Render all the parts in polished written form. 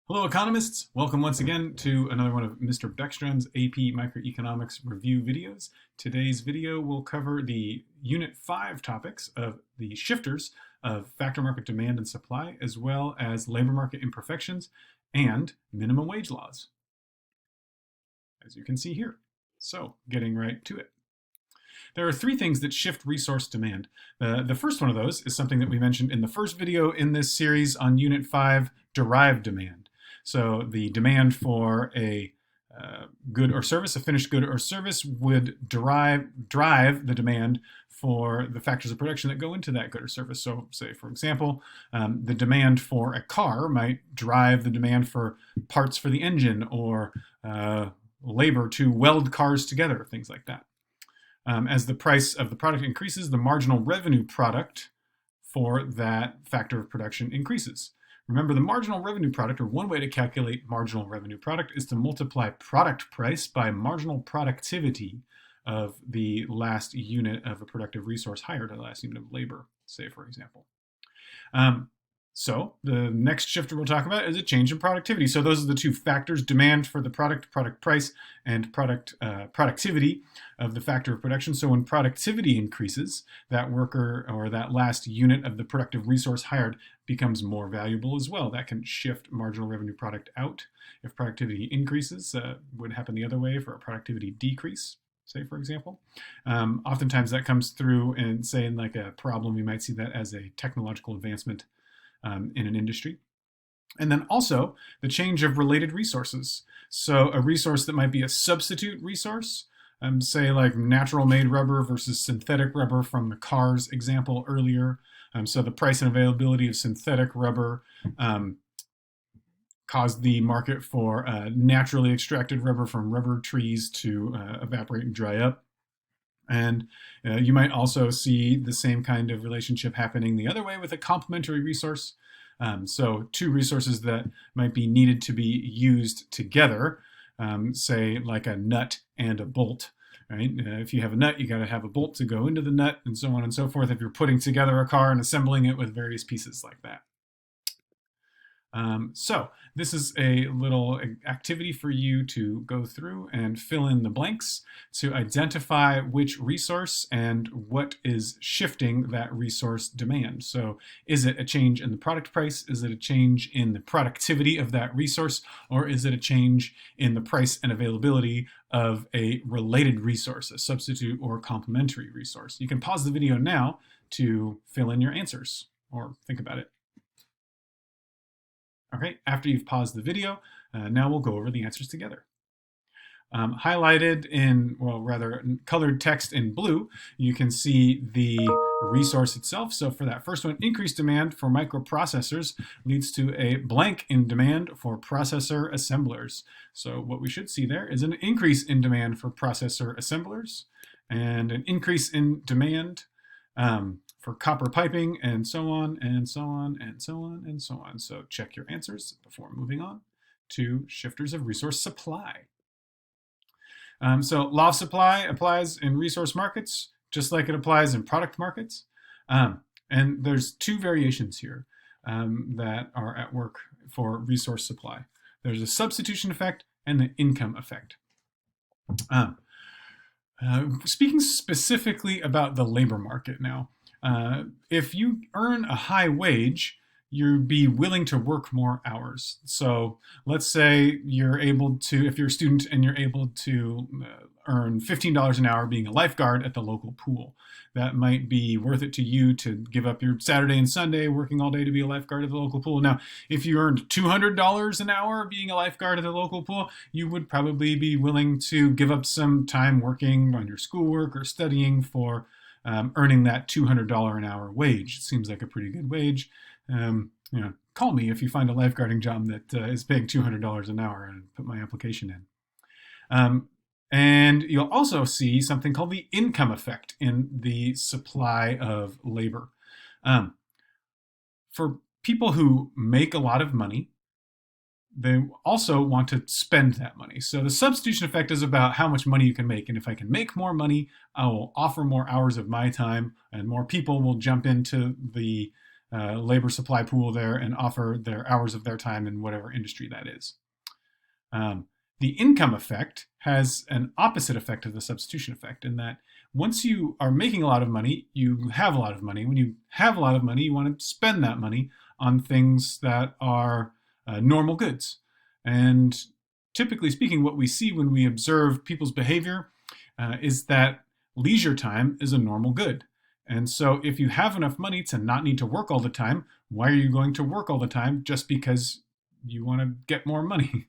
Hello, economists. Welcome once again to another one of Mr. Beckstrom's AP Microeconomics review videos. Today's video will cover the Unit 5 topics of the shifters of factor market demand and supply, as well as labor market imperfections and minimum wage laws, as you can see here. So, getting right to it. There are three things that shift resource demand. The first one of those is something that we mentioned in the first video in this series on Unit 5, derived demand. So the demand for a good or service, a finished good or service, would drive the demand for the factors of production that go into that good or service. So say, for example, the demand for a car might drive the demand for parts for the engine or labor to weld cars together, things like that. As the price of the product increases, the marginal revenue product for that factor of production increases. Remember, the marginal revenue product, or one way to calculate marginal revenue product, is to multiply product price by marginal productivity of the last unit of a productive resource hired, or the last unit of labor, say, for example. So the next shifter we'll talk about is a change in productivity. So those are the two factors: demand for the product price, and productivity of the factor of production. So when productivity increases, that worker or that last unit of the productive resource hired becomes more valuable as well. That can shift marginal revenue product out. If productivity increases, would happen the other way for a productivity decrease, say, for example. Oftentimes that comes through and say in like a problem, we might see that as a technological advancement in an industry. And then also the change of related resources. So a resource that might be a substitute resource, say like natural made rubber versus synthetic rubber from the cars example earlier. So the price and availability of synthetic rubber caused the market for naturally extracted rubber from rubber trees to evaporate and dry up. And you might also see the same kind of relationship happening the other way with a complementary resource. So two resources that might be needed to be used together, say like a nut and a bolt. Right? If you have a nut, you got to have a bolt to go into the nut, and so on and so forth, if you're putting together a car and assembling it with various pieces like that. So this is a little activity for you to go through and fill in the blanks to identify which resource and what is shifting that resource demand. So is it a change in the product price? Is it a change in the productivity of that resource? Or is it a change in the price and availability of a related resource, a substitute or complementary resource? You can pause the video now to fill in your answers or think about it. Okay, after you've paused the video, now we'll go over the answers together. Highlighted in, well, rather colored text in blue, you can see the resource itself. So for that first one, increased demand for microprocessors leads to a blank in demand for processor assemblers. So what we should see there is an increase in demand for processor assemblers and an increase in demand for copper piping, and so on, and so on, and so on, and so on. So check your answers before moving on to shifters of resource supply. So law of supply applies in resource markets, just like it applies in product markets. And there's two variations here that are at work for resource supply. There's a substitution effect and the income effect. Speaking specifically about the labor market now, if you earn a high wage, you'd be willing to work more hours. So let's say you're able to, if you're a student and you're able to earn $15 an hour being a lifeguard at the local pool, that might be worth it to you to give up your Saturday and Sunday working all day to be a lifeguard at the local pool. Now, if you earned $200 an hour being a lifeguard at the local pool, you would probably be willing to give up some time working on your schoolwork or studying for earning that $200 an hour wage. It seems like a pretty good wage. Call me if you find a lifeguarding job that is paying $200 an hour and put my application in. And you'll also see something called the income effect in the supply of labor. For people who make a lot of money, they also want to spend that money. So the substitution effect is about how much money you can make. And if I can make more money, I will offer more hours of my time and more people will jump into the labor supply pool there and offer their hours of their time in whatever industry that is. The income effect has an opposite effect of the substitution effect in that once you are making a lot of money, you have a lot of money. When you have a lot of money, you want to spend that money on things that are normal goods. And typically speaking, what we see when we observe people's behavior is that leisure time is a normal good. And so if you have enough money to not need to work all the time, why are you going to work all the time just because you want to get more money?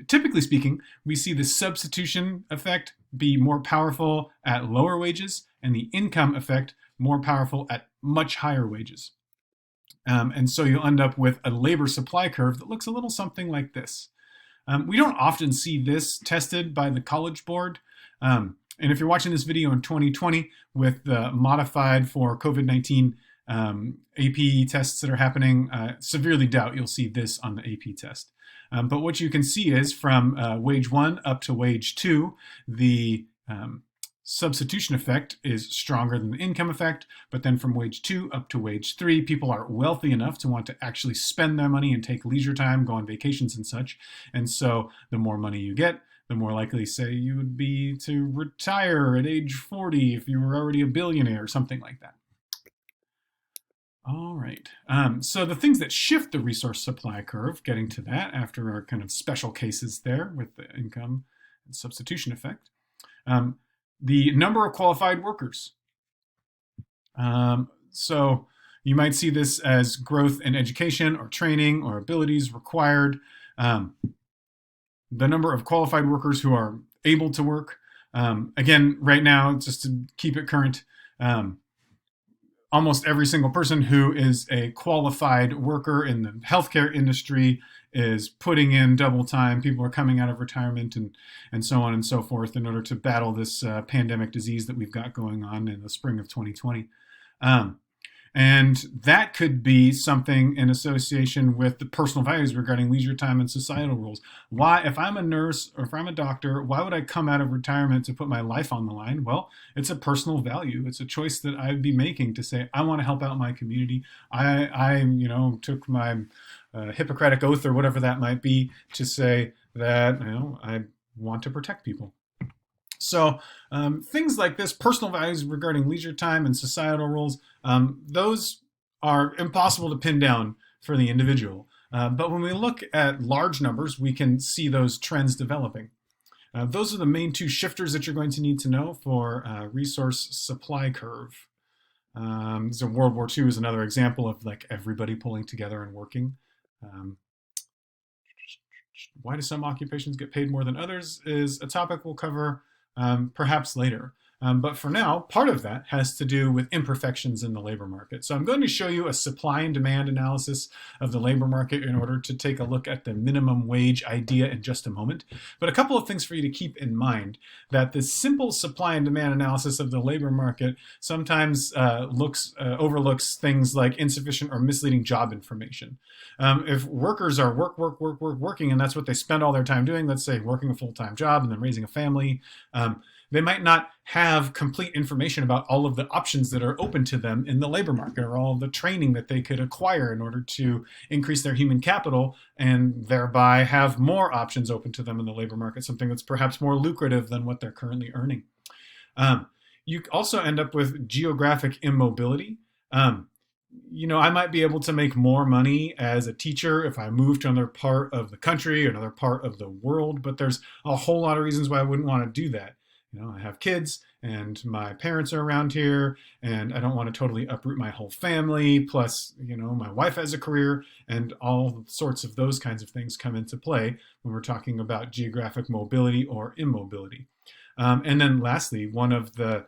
Typically speaking, we see the substitution effect be more powerful at lower wages and the income effect more powerful at much higher wages. And so you'll end up with a labor supply curve that looks a little something like this. We don't often see this tested by the College Board. And if you're watching this video in 2020 with the modified for COVID-19 AP tests that are happening, severely doubt you'll see this on the AP test. But what you can see is from wage 1 up to wage 2, the substitution effect is stronger than the income effect, but then from wage 2 up to wage 3, people are wealthy enough to want to actually spend their money and take leisure time, go on vacations and such. And so the more money you get, the more likely, say, you would be to retire at age 40 if you were already a billionaire or something like that. All right, so the things that shift the resource supply curve, getting to that after our kind of special cases there with the income and substitution effect, the number of qualified workers. So you might see this as growth in education or training or abilities required. The number of qualified workers who are able to work. Again, right now, just to keep it current, almost every single person who is a qualified worker in the healthcare industry is putting in double time. People are coming out of retirement and so on and so forth in order to battle this pandemic disease that we've got going on in the spring of 2020. And that could be something in association with the personal values regarding leisure time and societal rules. Why, if I'm a nurse or if I'm a doctor, why would I come out of retirement to put my life on the line? Well, it's a personal value. It's a choice that I'd be making to say, I want to help out my community. I took my Hippocratic oath or whatever that might be to say that, I want to protect people. So things like this, personal values regarding leisure time and societal rules, those are impossible to pin down for the individual. But when we look at large numbers, we can see those trends developing. Those are the main two shifters that you're going to need to know for resource supply curve. So World War II is another example of like everybody pulling together and working. Why do some occupations get paid more than others is a topic we'll cover perhaps later. But for now, part of that has to do with imperfections in the labor market. So I'm going to show you a supply and demand analysis of the labor market in order to take a look at the minimum wage idea in just a moment. But a couple of things for you to keep in mind, that this simple supply and demand analysis of the labor market sometimes overlooks things like insufficient or misleading job information. If workers are working, and that's what they spend all their time doing, let's say working a full-time job and then raising a family, they might not have complete information about all of the options that are open to them in the labor market or all of the training that they could acquire in order to increase their human capital and thereby have more options open to them in the labor market, something that's perhaps more lucrative than what they're currently earning. You also end up with geographic immobility. I might be able to make more money as a teacher if I move to another part of the country or another part of the world, but there's a whole lot of reasons why I wouldn't want to do that. I have kids and my parents are around here and I don't want to totally uproot my whole family. Plus, my wife has a career and all sorts of those kinds of things come into play when we're talking about geographic mobility or immobility. And then lastly, one of the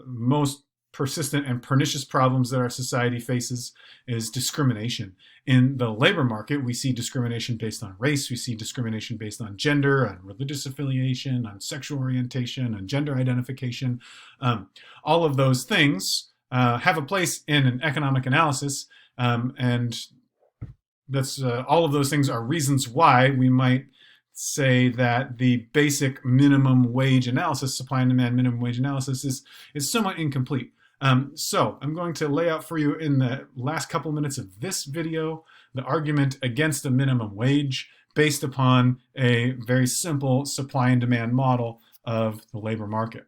most persistent and pernicious problems that our society faces is discrimination. In the labor market, we see discrimination based on race, we see discrimination based on gender, on religious affiliation, on sexual orientation, on gender identification. All of those things have a place in an economic analysis, and that's all of those things are reasons why we might say that the basic minimum wage analysis, supply and demand minimum wage analysis, is somewhat incomplete. So I'm going to lay out for you in the last couple minutes of this video the argument against a minimum wage based upon a very simple supply and demand model of the labor market.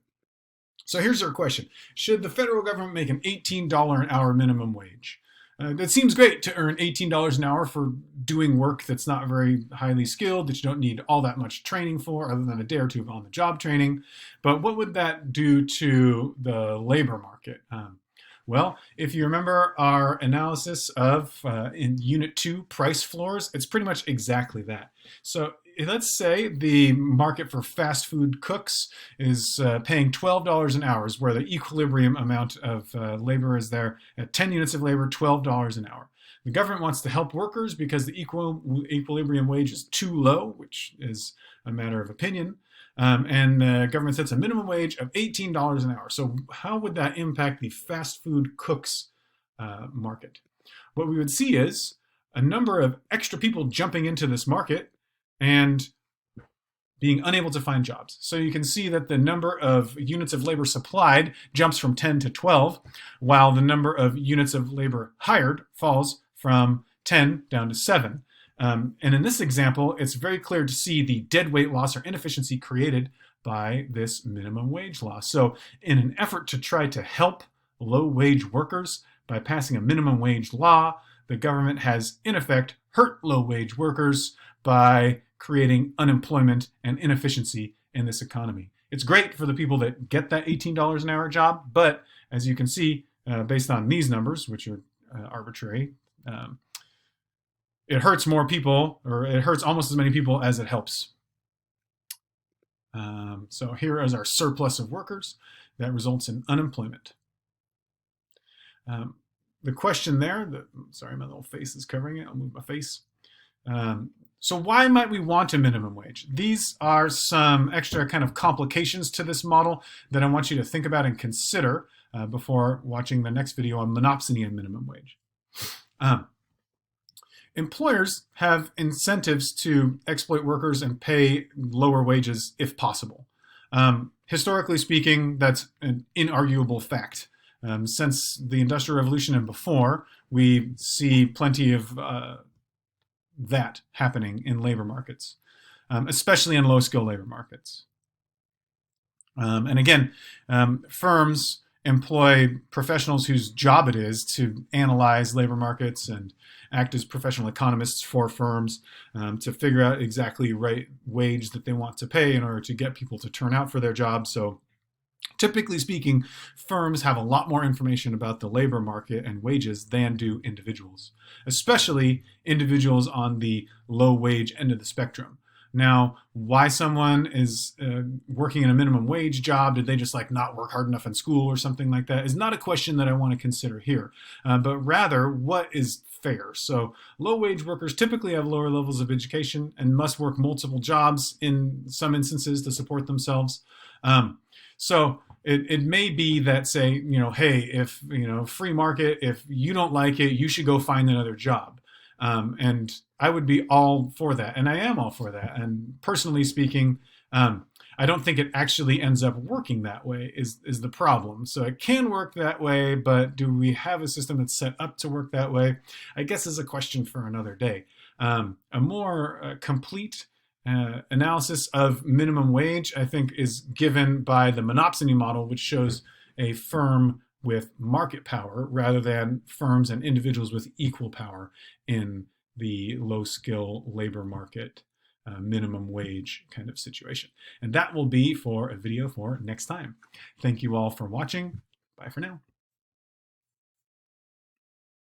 So here's our question. Should the federal government make an $18 an hour minimum wage? It seems great to earn $18 an hour for doing work that's not very highly skilled, that you don't need all that much training for other than a day or two of on-the-job training. But what would that do to the labor market? Well, if you remember our analysis of in Unit 2 price floors, it's pretty much exactly that. So let's say the market for fast food cooks is paying $12 an hour, is where the equilibrium amount of labor is there. At 10 units of labor, $12 an hour. The government wants to help workers because the equilibrium wage is too low, which is a matter of opinion. And the government sets a minimum wage of $18 an hour. So how would that impact the fast food cooks market? What we would see is a number of extra people jumping into this market and being unable to find jobs. So you can see that the number of units of labor supplied jumps from 10 to 12, while the number of units of labor hired falls from 10 down to 7. And in this example, it's very clear to see the deadweight loss or inefficiency created by this minimum wage law. So in an effort to try to help low-wage workers by passing a minimum wage law, the government has, in effect, hurt low-wage workers by creating unemployment and inefficiency in this economy. It's great for the people that get that $18 an hour job, but as you can see, based on these numbers, which are arbitrary, it hurts more people, or it hurts almost as many people as it helps. So here is our surplus of workers that results in unemployment. The question there, sorry, my little face is covering it. I'll move my face. So why might we want a minimum wage? These are some extra kind of complications to this model that I want you to think about and consider before watching the next video on monopsony and minimum wage. Employers have incentives to exploit workers and pay lower wages if possible. Historically speaking, that's an inarguable fact. Since the Industrial Revolution and before, we see plenty of that happening in labor markets, especially in low-skill labor markets. And again, firms employ professionals whose job it is to analyze labor markets and act as professional economists for firms to figure out exactly right wage that they want to pay in order to get people to turn out for their jobs. So typically speaking, firms have a lot more information about the labor market and wages than do individuals, especially individuals on the low wage end of the spectrum. Now, why someone is working in a minimum wage job, did they just like not work hard enough in school or something like that, is not a question that I want to consider here, but rather what is fair. So low wage workers typically have lower levels of education and must work multiple jobs in some instances to support themselves. So it may be that, say, hey, if, free market, if you don't like it, you should go find another job. And I would be all for that. And I am all for that. And personally speaking, I don't think it actually ends up working that way is the problem. So it can work that way, but do we have a system that's set up to work that way? I guess is a question for another day. A more complete analysis of minimum wage, I think, is given by the monopsony model, which shows a firm with market power rather than firms and individuals with equal power in the low-skill labor market minimum wage kind of situation. And that will be for a video for next time. Thank you all for watching. Bye for now.